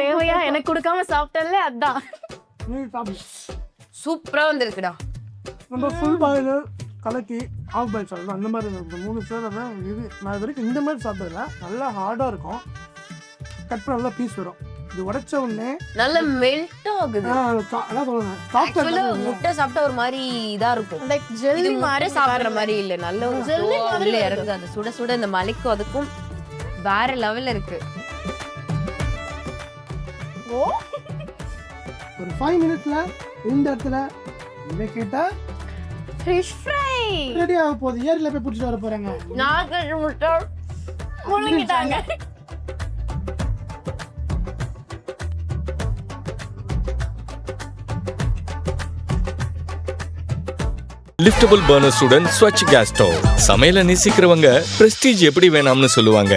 தேவையா எனக்கு கொடுக்காம சாப்பிட்டல அதான் சூப்பரா வந்திருக்குடா. நம்ம ஃபுல் பாயில் கலக்கி ஆஃப் பாயில் சாப்பிடலாம். அந்த மாதிரி இந்த 3 ஃப்ளேவர் தான் இது. நான் இது வரைக்கும் இந்த மாதிரி சாப்பிட்டதில்ல. நல்லா ஹார்டாக இருக்கும். கட் பண்ண நல்லா பீஸ் வரும். இது உடைச்ச உடனே நல்ல மெல்ட் ஆகுது. அதான் சொல்லுங்க ஆக்சுவலா முட்டை சாப்பிட்டா ஒரு மாதிரி இதா இருக்கும். லைக் ஜெல்லி மாதிரி சாப்பிடுற மாதிரி இல்ல. நல்ல ஒரு ஜெல்லி மாதிரி உள்ள இறங்குது. அந்த சுட சுட இந்த மலைக்கும் அதுக்கும் வேற லெவல்ல இருக்கு. ஒரு 5 மினிட்ஸ்ல இந்த இடத்துல இதை கேட்டா ஃபிஷ் ஃப்ரை ரெடி ஆக போகுது. ஏரியில போய் பிடிச்சிட்டு வர போறாங்க. நாக்கு முட்டை முழுங்கிட்டாங்க. லிஃப்டபிள் பர்னர்ஸுடன் ஸ்வட்ச் கேஸ் ஸ்டவ். சமையலை நேசிக்கிறவங்க பிரஸ்டீஜ் எப்படி வேணாம்னு சொல்லுவாங்க.